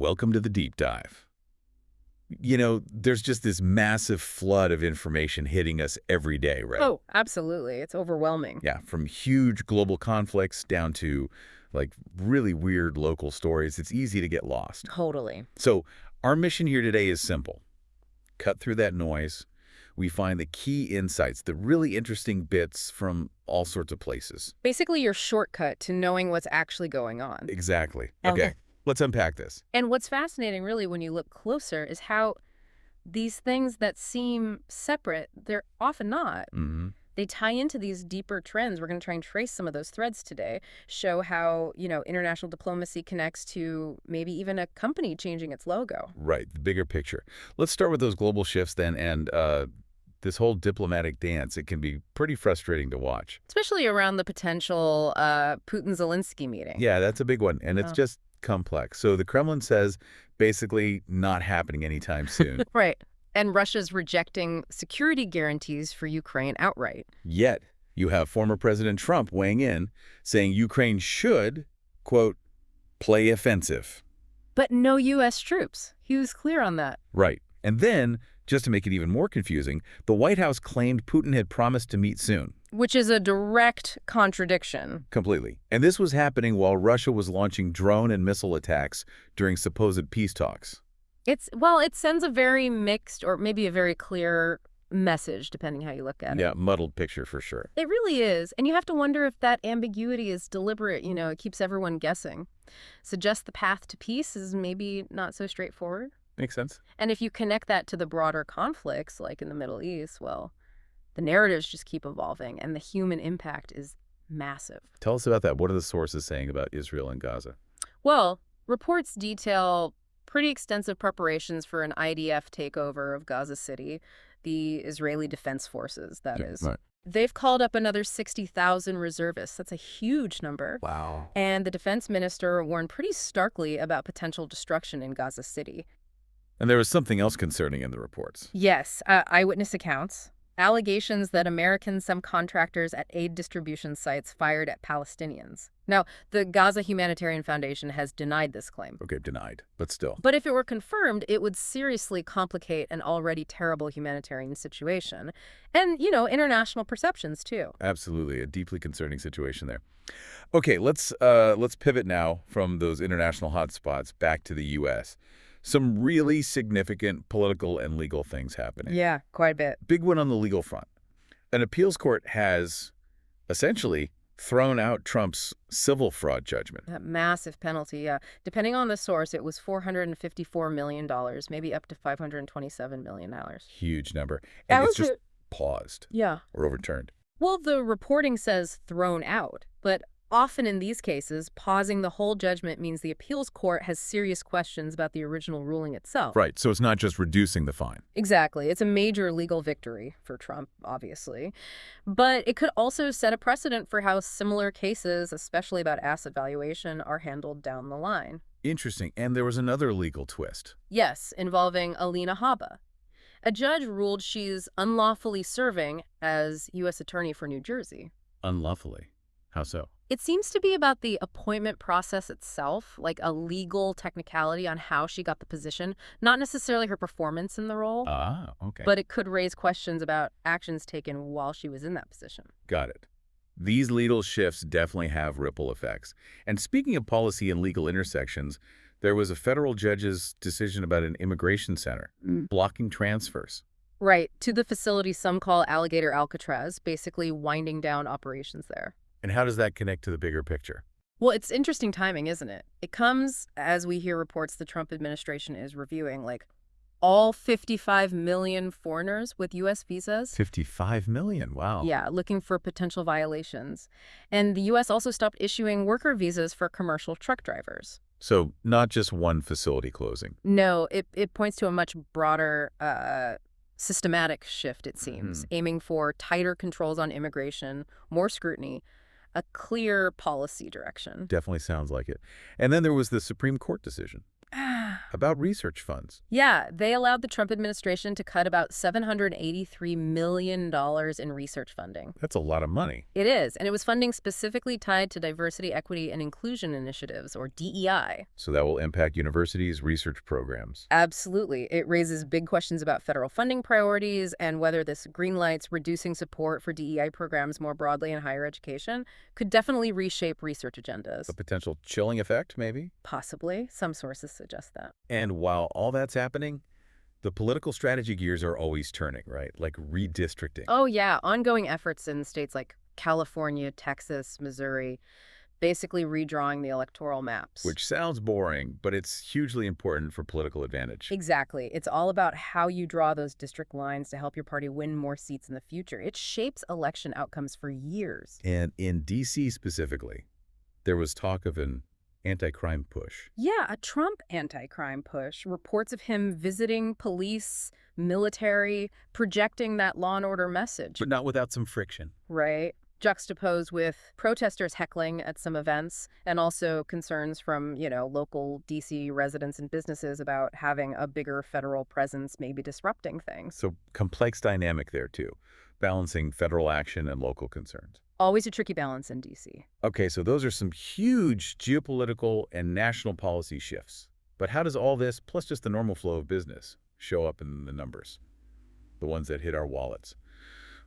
welcome to the deep dive. There's just this massive flood of information hitting us every day, right? Oh, absolutely. It's overwhelming. Yeah, from huge global conflicts down to, like, really weird local stories. It's easy to get lost. Totally. So our mission here today is simple. Cut through that noise. We find the key insights, the really interesting bits from all sorts of places. Basically, your shortcut to knowing what's actually going on. Exactly. Okay, let's unpack this. And what's fascinating, really, when you look closer, is how these things that seem separate, they're often not. Mm-hmm. They tie into these deeper trends. We're going to try and trace some of those threads today, show how, international diplomacy connects to maybe even a company changing its logo. Right, the bigger picture. Let's start with those global shifts then, and this whole diplomatic dance. It can be pretty frustrating to watch. Especially around the potential Putin-Zelensky meeting. Yeah, that's a big one, and it's just complex. So the Kremlin says basically not happening anytime soon. Right. And Russia's rejecting security guarantees for Ukraine outright. Yet, you have former President Trump weighing in, saying Ukraine should, quote, play offensive. But no U.S. troops. He was clear on that. Right. And then, just to make it even more confusing, the White House claimed Putin had promised to meet soon. Which is a direct contradiction. Completely. And this was happening while Russia was launching drone and missile attacks during supposed peace talks. It sends a very mixed or maybe a very clear message, depending how you look at it. Yeah, muddled picture for sure. It really is. And you have to wonder if that ambiguity is deliberate. It keeps everyone guessing. Suggests the path to peace is maybe not so straightforward. Makes sense. And if you connect that to the broader conflicts, like in the Middle East, well, the narratives just keep evolving, and the human impact is massive. Tell us about that. What are the sources saying about Israel and Gaza? Well, reports detail pretty extensive preparations for an IDF takeover of Gaza City, the Israeli Defense Forces, that is. Right. They've called up another 60,000 reservists. That's a huge number. Wow. And the defense minister warned pretty starkly about potential destruction in Gaza City. And there was something else concerning in the reports. Yes, eyewitness accounts. Allegations that American subcontractors at aid distribution sites fired at Palestinians. Now, the Gaza Humanitarian Foundation has denied this claim. Okay, denied, but still. But if it were confirmed, it would seriously complicate an already terrible humanitarian situation. And, international perceptions, too. Absolutely, a deeply concerning situation there. Okay, let's pivot now from those international hotspots back to the U.S. Some really significant political and legal things happening. Yeah, quite a bit. Big one on the legal front. An appeals court has essentially thrown out Trump's civil fraud judgment. That massive penalty, yeah. Depending on the source, it was $454 million, maybe up to $527 million. Huge number. And it's just paused. Yeah. Or overturned. Well, the reporting says thrown out, but often in these cases, pausing the whole judgment means the appeals court has serious questions about the original ruling itself. Right, so it's not just reducing the fine. Exactly. It's a major legal victory for Trump, obviously. But it could also set a precedent for how similar cases, especially about asset valuation, are handled down the line. Interesting. And there was another legal twist. Yes, involving Alina Habba. A judge ruled she's unlawfully serving as U.S. Attorney for New Jersey. Unlawfully? How so? It seems to be about the appointment process itself, like a legal technicality on how she got the position, not necessarily her performance in the role. Ah, okay. But it could raise questions about actions taken while she was in that position. Got it. These legal shifts definitely have ripple effects. And speaking of policy and legal intersections, there was a federal judge's decision about an immigration center blocking transfers. Right, to the facility some call Alligator Alcatraz, basically winding down operations there. And how does that connect to the bigger picture? Well, it's interesting timing, isn't it? It comes as we hear reports the Trump administration is reviewing, like, all 55 million foreigners with U.S. visas. 55 million, wow. Yeah, looking for potential violations. And the U.S. also stopped issuing worker visas for commercial truck drivers. So not just one facility closing. No, it points to a much broader systematic shift, it seems, aiming for tighter controls on immigration, more scrutiny, a clear policy direction. Definitely sounds like it. And then there was the Supreme Court decision. about research funds. Yeah, they allowed the Trump administration to cut about $783 million in research funding. That's a lot of money. It is, and it was funding specifically tied to diversity, equity, and inclusion initiatives, or DEI. So that will impact universities' research programs. Absolutely. It raises big questions about federal funding priorities and whether this greenlights reducing support for DEI programs more broadly in higher education could definitely reshape research agendas. A potential chilling effect, maybe? Possibly. Some sources suggest that. And while all that's happening, the political strategy gears are always turning, right? Like redistricting. Oh, yeah. Ongoing efforts in states like California, Texas, Missouri, basically redrawing the electoral maps. Which sounds boring, but it's hugely important for political advantage. Exactly. It's all about how you draw those district lines to help your party win more seats in the future. It shapes election outcomes for years. And in D.C. specifically, there was talk of an anti-crime push. Yeah, a Trump anti-crime push. Reports of him visiting police, military, projecting that law and order message. But not without some friction. Right. Juxtaposed with protesters heckling at some events and also concerns from, local D.C. residents and businesses about having a bigger federal presence, maybe disrupting things. So complex dynamic there, too, balancing federal action and local concerns. Always a tricky balance in D.C. Okay, so those are some huge geopolitical and national policy shifts. But how does all this, plus just the normal flow of business, show up in the numbers? The ones that hit our wallets.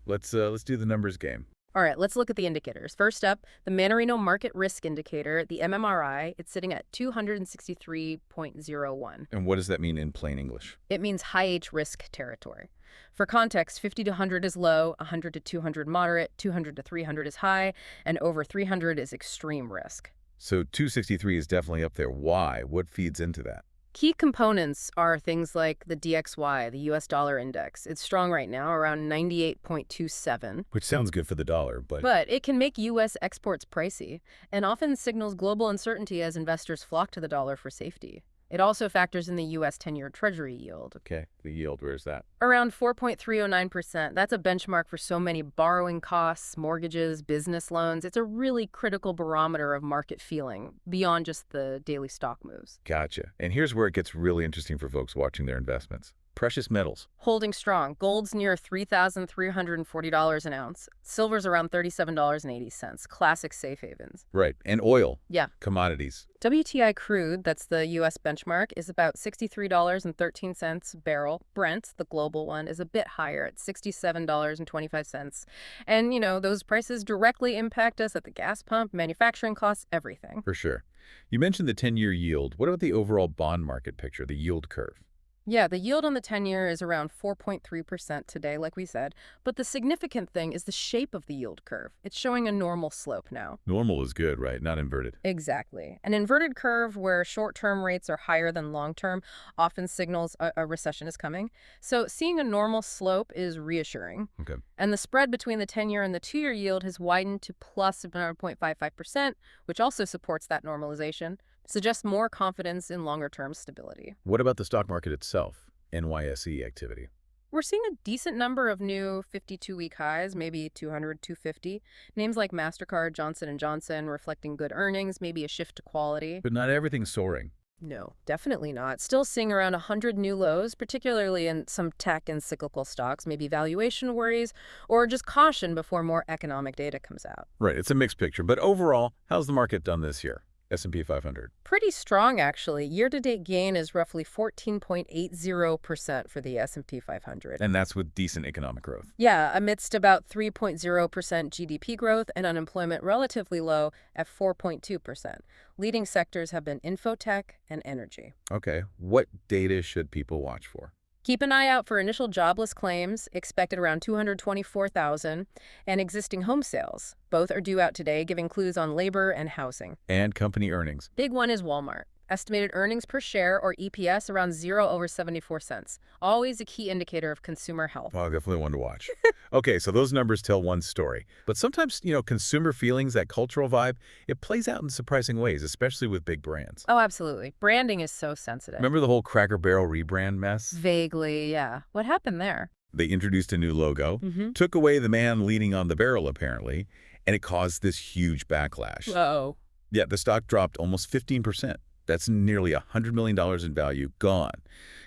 Let's do the numbers game. All right, let's look at the indicators. First up, the Mannarino Market Risk Indicator, the MMRI, it's sitting at 263.01. And what does that mean in plain English? It means high H risk territory. For context, 50 to 100 is low, 100 to 200 moderate, 200 to 300 is high, and over 300 is extreme risk. So 263 is definitely up there. Why? What feeds into that? Key components are things like the DXY, the US dollar index. It's strong right now, around 98.27. Which sounds good for the dollar, But it can make U.S. exports pricey and often signals global uncertainty as investors flock to the dollar for safety. It also factors in the U.S. 10-year Treasury yield. Okay, the yield, where's that? Around 4.309%. That's a benchmark for so many borrowing costs, mortgages, business loans. It's a really critical barometer of market feeling beyond just the daily stock moves. Gotcha. And here's where it gets really interesting for folks watching their investments. Precious metals. Holding strong. Gold's near $3,340 an ounce. Silver's around $37.80. Classic safe havens. Right. And oil. Yeah. Commodities. WTI crude, that's the U.S. benchmark, is about $63.13 a barrel. Brent, the global one, is a bit higher at $67.25. And, those prices directly impact us at the gas pump, manufacturing costs, everything. For sure. You mentioned the 10-year yield. What about the overall bond market picture, the yield curve? Yeah, the yield on the 10-year is around 4.3% today, like we said. But the significant thing is the shape of the yield curve. It's showing a normal slope now. Normal is good, right? Not inverted. Exactly. An inverted curve where short-term rates are higher than long-term often signals a recession is coming. So seeing a normal slope is reassuring. Okay. And the spread between the 10-year and the 2-year yield has widened to plus 0.55%, which also supports that normalization. Suggests more confidence in longer-term stability. What about the stock market itself, NYSE activity? We're seeing a decent number of new 52-week highs, maybe 200, 250. Names like MasterCard, Johnson & Johnson, reflecting good earnings, maybe a shift to quality. But not everything's soaring. No, definitely not. Still seeing around 100 new lows, particularly in some tech and cyclical stocks, maybe valuation worries, or just caution before more economic data comes out. Right, it's a mixed picture. But overall, how's the market done this year? S&P 500. Pretty strong, actually. Year-to-date gain is roughly 14.80% for the S&P 500. And that's with decent economic growth. Yeah, amidst about 3.0% GDP growth and unemployment relatively low at 4.2%. Leading sectors have been infotech and energy. Okay, what data should people watch for? Keep an eye out for initial jobless claims, expected around 224,000, and existing home sales. Both are due out today, giving clues on labor and housing. And company earnings. Big one is Walmart. Estimated earnings per share, or EPS, around 0 over 74 cents. Always a key indicator of consumer health. Well, definitely one to watch. Okay, so those numbers tell one story. But sometimes, consumer feelings, that cultural vibe, it plays out in surprising ways, especially with big brands. Oh, absolutely. Branding is so sensitive. Remember the whole Cracker Barrel rebrand mess? Vaguely, yeah. What happened there? They introduced a new logo, took away the man leaning on the barrel, apparently, and it caused this huge backlash. Whoa. Yeah, the stock dropped almost 15%. That's nearly $100 million in value gone.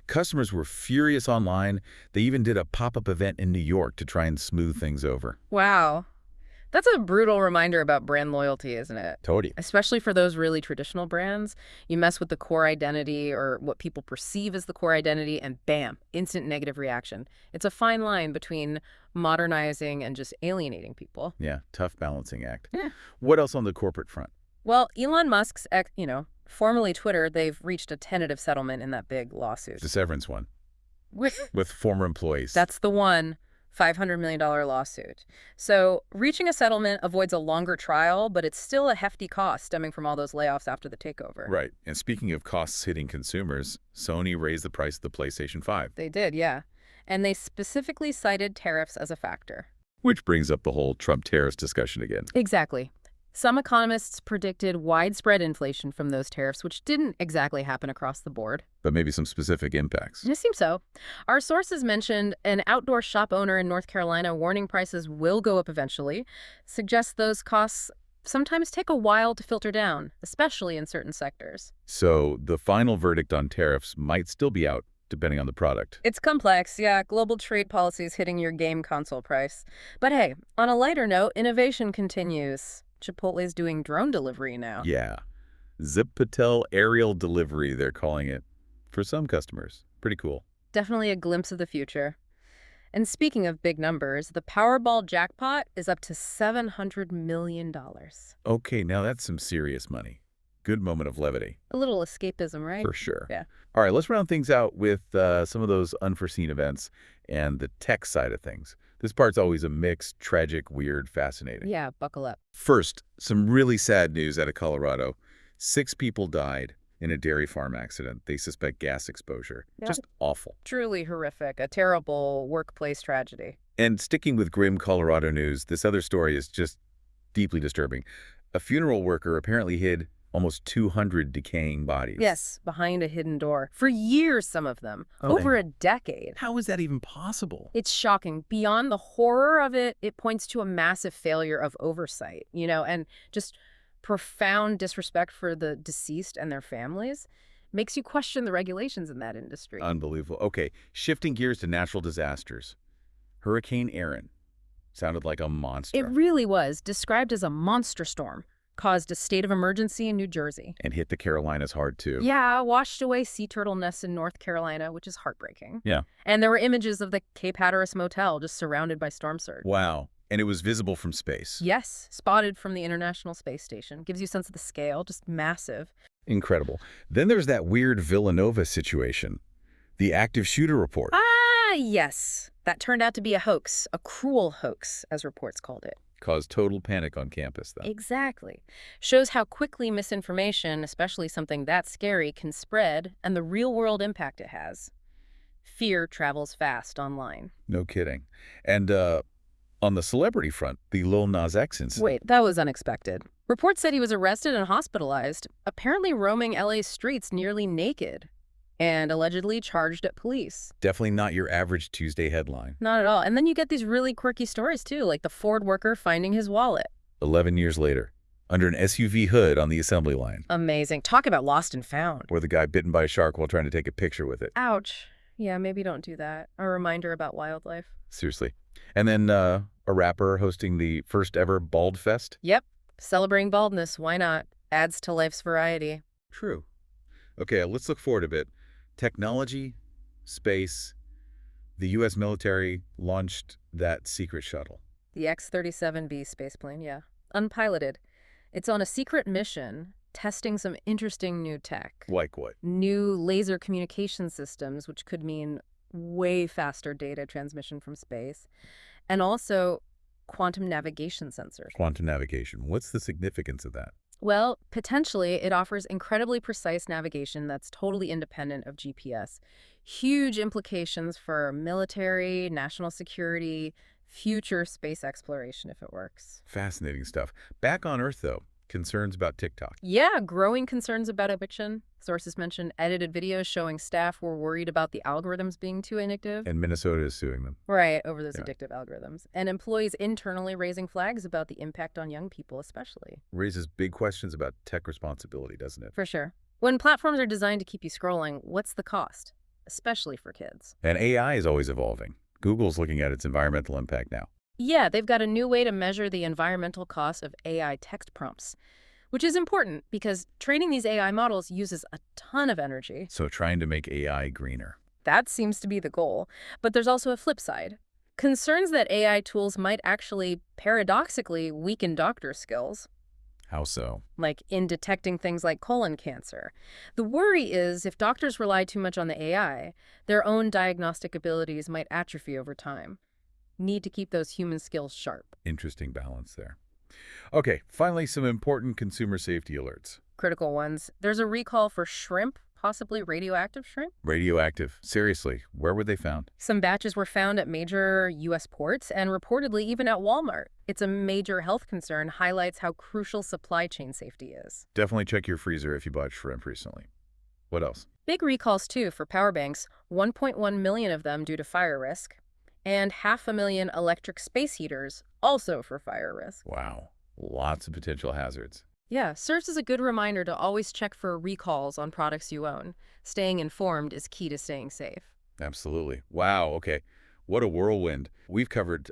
Customers were furious online. They even did a pop-up event in New York to try and smooth things over. Wow. That's a brutal reminder about brand loyalty, isn't it? Totally. Especially for those really traditional brands. You mess with the core identity or what people perceive as the core identity, and bam, instant negative reaction. It's a fine line between modernizing and just alienating people. Yeah, tough balancing act. Yeah. What else on the corporate front? Well, Elon Musk's, formerly Twitter, they've reached a tentative settlement in that big lawsuit. The severance one With with former employees. That's the one. $500 million lawsuit. So reaching a settlement avoids a longer trial, but it's still a hefty cost stemming from all those layoffs after the takeover. Right. And speaking of costs hitting consumers, Sony raised the price of the PlayStation 5. They did, yeah. And they specifically cited tariffs as a factor. Which brings up the whole Trump tariffs discussion again. Exactly. Some economists predicted widespread inflation from those tariffs, which didn't exactly happen across the board. But maybe some specific impacts. It seems so. Our sources mentioned an outdoor shop owner in North Carolina warning prices will go up eventually, suggests those costs sometimes take a while to filter down, especially in certain sectors. So the final verdict on tariffs might still be out, depending on the product. It's complex, yeah. Global trade policies hitting your game console price. But hey, on a lighter note, innovation continues. Chipotle's doing drone delivery now. Yeah. Zip Patel aerial delivery, they're calling it, for some customers. Pretty cool. Definitely a glimpse of the future. And speaking of big numbers, the Powerball jackpot is up to $700 million. Okay, now that's some serious money. Good moment of levity. A little escapism, right? For sure. Yeah. All right, let's round things out with some of those unforeseen events and the tech side of things. This part's always a mix, tragic, weird, fascinating. Yeah, buckle up. First, some really sad news out of Colorado. 6 people died in a dairy farm accident. They suspect gas exposure. Yeah. Just awful. Truly horrific. A terrible workplace tragedy. And sticking with grim Colorado news, this other story is just deeply disturbing. A funeral worker apparently hid almost 200 decaying bodies. Yes, behind a hidden door. For years, some of them. Over a decade. How is that even possible? It's shocking. Beyond the horror of it, it points to a massive failure of oversight, and just profound disrespect for the deceased and their families. Makes you question the regulations in that industry. Unbelievable. Okay, shifting gears to natural disasters. Hurricane Erin sounded like a monster. It really was. Described as a monster storm. Caused a state of emergency in New Jersey. And hit the Carolinas hard, too. Yeah, washed away sea turtle nests in North Carolina, which is heartbreaking. Yeah. And there were images of the Cape Hatteras Motel just surrounded by storm surge. Wow. And it was visible from space. Yes, spotted from the International Space Station. Gives you a sense of the scale, just massive. Incredible. Then there's that weird Villanova situation. The active shooter report. Ah, yes. That turned out to be a hoax, a cruel hoax, as reports called it. Caused total panic on campus, though. Exactly. Shows how quickly misinformation, especially something that scary, can spread and the real-world impact it has. Fear travels fast online. No kidding. And on the celebrity front, the Lil Nas X incident. Wait, that was unexpected. Reports said he was arrested and hospitalized, apparently roaming LA's streets nearly naked, and allegedly charged at police. Definitely not your average Tuesday headline. Not at all. And then you get these really quirky stories, too, like the Ford worker finding his wallet. 11 years later, under an SUV hood on the assembly line. Amazing. Talk about lost and found. Or the guy bitten by a shark while trying to take a picture with it. Ouch. Yeah, maybe don't do that. A reminder about wildlife. Seriously. And then a rapper hosting the first ever Bald Fest. Yep. Celebrating baldness. Why not? Adds to life's variety. True. Okay, let's look forward a bit. Technology, space, the U.S. military launched that secret shuttle. The X-37B spaceplane, yeah. Unpiloted. It's on a secret mission, testing some interesting new tech. Like what? New laser communication systems, which could mean way faster data transmission from space. And also quantum navigation sensors. Quantum navigation. What's the significance of that? Well, potentially, it offers incredibly precise navigation that's totally independent of GPS. Huge implications for military, national security, future space exploration if it works. Fascinating stuff. Back on Earth, though, concerns about TikTok. Yeah, growing concerns about addiction. Sources mentioned edited videos showing staff were worried about the algorithms being too addictive. And Minnesota is suing them. Right, over those addictive algorithms. And employees internally raising flags about the impact on young people especially. Raises big questions about tech responsibility, doesn't it? For sure. When platforms are designed to keep you scrolling, what's the cost? Especially for kids. And AI is always evolving. Google's looking at its environmental impact now. Yeah, they've got a new way to measure the environmental cost of AI text prompts, which is important because training these AI models uses a ton of energy. So trying to make AI greener. That seems to be the goal. But there's also a flip side. Concerns that AI tools might actually, paradoxically, weaken doctor skills, How so? like in detecting things like colon cancer. The worry is if doctors rely too much on the AI, their own diagnostic abilities might atrophy over time. Need to keep those human skills sharp. Interesting balance there. Okay, finally, some important consumer safety alerts. Critical ones. There's a recall for shrimp, possibly radioactive shrimp. Radioactive. Seriously, where were they found? Some batches were found at major U.S. ports and reportedly even at Walmart. It's a major health concern, highlights how crucial supply chain safety is. Definitely check your freezer if you bought shrimp recently. What else? Big recalls, too, for power banks, 1.1 million of them due to fire risk, and 500,000 electric space heaters, also for fire risk. Wow, lots of potential hazards. Yeah, serves as a good reminder to always check for recalls on products you own. Staying informed is key to staying safe. Absolutely. Wow, okay. What a whirlwind. We've covered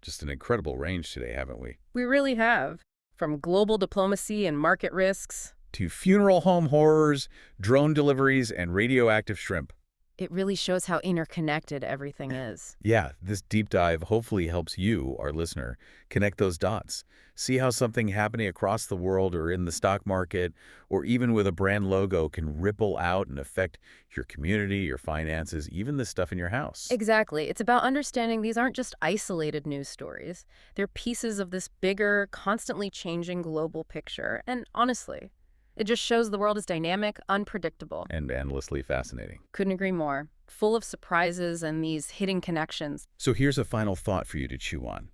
just an incredible range today, haven't we? We really have. From global diplomacy and market risks. To funeral home horrors, drone deliveries, and radioactive shrimp. It really shows how interconnected everything is. Yeah, this deep dive hopefully helps you, our listener, connect those dots. See how something happening across the world or in the stock market or even with a brand logo can ripple out and affect your community, your finances, even the stuff in your house. Exactly. It's about understanding these aren't just isolated news stories. They're pieces of this bigger, constantly changing global picture. And honestly, it just shows the world is dynamic, unpredictable. And endlessly fascinating. Couldn't agree more. Full of surprises and these hidden connections. So here's a final thought for you to chew on.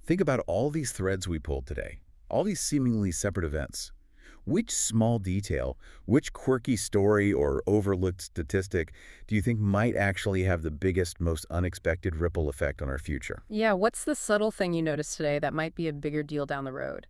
Think about all these threads we pulled today, all these seemingly separate events. Which small detail, which quirky story or overlooked statistic do you think might actually have the biggest, most unexpected ripple effect on our future? Yeah, what's the subtle thing you noticed today that might be a bigger deal down the road?